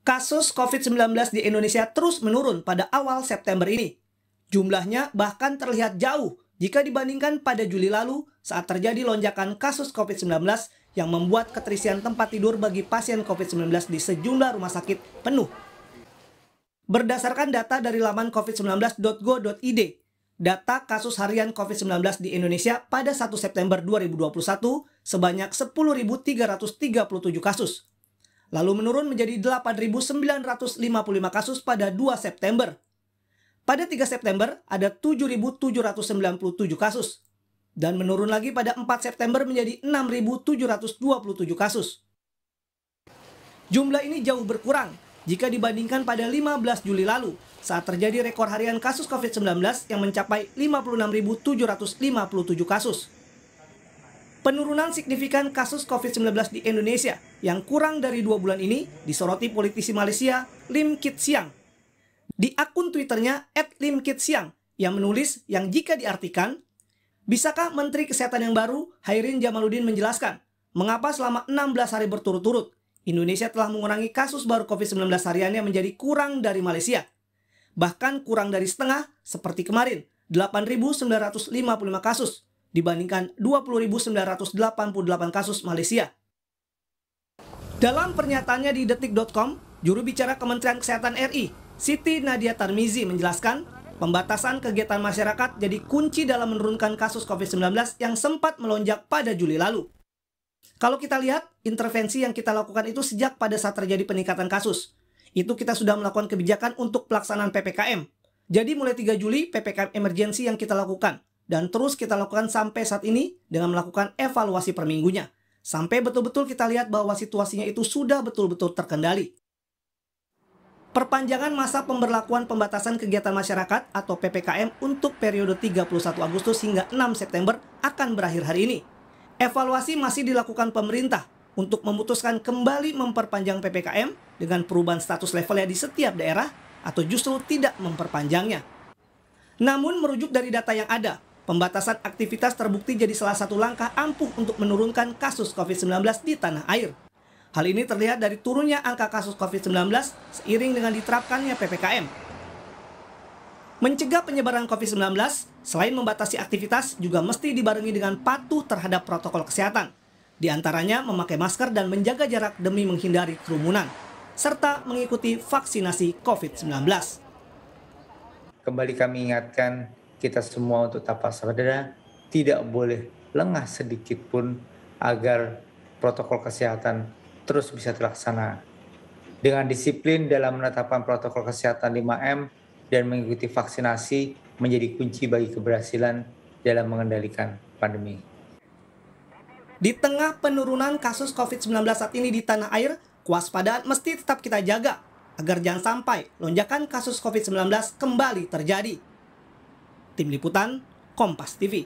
Kasus COVID-19 di Indonesia terus menurun pada awal September ini. Jumlahnya bahkan terlihat jauh jika dibandingkan pada Juli lalu saat terjadi lonjakan kasus COVID-19 yang membuat keterisian tempat tidur bagi pasien COVID-19 di sejumlah rumah sakit penuh. Berdasarkan data dari laman covid19.go.id, data kasus harian COVID-19 di Indonesia pada 1 September 2021 sebanyak 10.337 kasus. Lalu menurun menjadi 8.955 kasus pada 2 September. Pada 3 September ada 7.797 kasus. Dan menurun lagi pada 4 September menjadi 6.727 kasus. Jumlah ini jauh berkurang jika dibandingkan pada 15 Juli lalu saat terjadi rekor harian kasus COVID-19 yang mencapai 56.757 kasus. Penurunan signifikan kasus COVID-19 di Indonesia yang kurang dari 2 bulan ini disoroti politisi Malaysia Lim Kit Siang. Di akun Twitternya @limkitsiang yang menulis yang jika diartikan, bisakah Menteri Kesehatan yang baru Hairin Jamaluddin menjelaskan mengapa selama 16 hari berturut-turut Indonesia telah mengurangi kasus baru COVID-19 hariannya menjadi kurang dari Malaysia. Bahkan kurang dari setengah seperti kemarin, 8.955 kasus dibandingkan 20.988 kasus Malaysia. Dalam pernyataannya di detik.com, juru bicara Kementerian Kesehatan RI, Siti Nadia Tarmizi menjelaskan, pembatasan kegiatan masyarakat jadi kunci dalam menurunkan kasus COVID-19 yang sempat melonjak pada Juli lalu. Kalau kita lihat, intervensi yang kita lakukan itu sejak pada saat terjadi peningkatan kasus. Itu kita sudah melakukan kebijakan untuk pelaksanaan PPKM. Jadi mulai 3 Juli, PPKM emergensi yang kita lakukan. Dan terus kita lakukan sampai saat ini dengan melakukan evaluasi per minggunya. Sampai betul-betul kita lihat bahwa situasinya itu sudah betul-betul terkendali. Perpanjangan masa pemberlakuan pembatasan kegiatan masyarakat atau PPKM untuk periode 31 Agustus hingga 6 September akan berakhir hari ini. Evaluasi masih dilakukan pemerintah untuk memutuskan kembali memperpanjang PPKM dengan perubahan status levelnya di setiap daerah atau justru tidak memperpanjangnya. Namun merujuk dari data yang ada, pembatasan aktivitas terbukti jadi salah satu langkah ampuh untuk menurunkan kasus COVID-19 di tanah air. Hal ini terlihat dari turunnya angka kasus COVID-19 seiring dengan diterapkannya PPKM. Mencegah penyebaran COVID-19, selain membatasi aktivitas, juga mesti dibarengi dengan patuh terhadap protokol kesehatan. Di antaranya memakai masker dan menjaga jarak demi menghindari kerumunan, serta mengikuti vaksinasi COVID-19. Kembali kami ingatkan kita semua untuk tetap waspada, tidak boleh lengah sedikit pun agar protokol kesehatan terus bisa terlaksana. Dengan disiplin dalam menetapkan protokol kesehatan 5M dan mengikuti vaksinasi menjadi kunci bagi keberhasilan dalam mengendalikan pandemi. Di tengah penurunan kasus COVID-19 saat ini di tanah air, kewaspadaan mesti tetap kita jaga agar jangan sampai lonjakan kasus COVID-19 kembali terjadi. Tim Liputan, Kompas TV.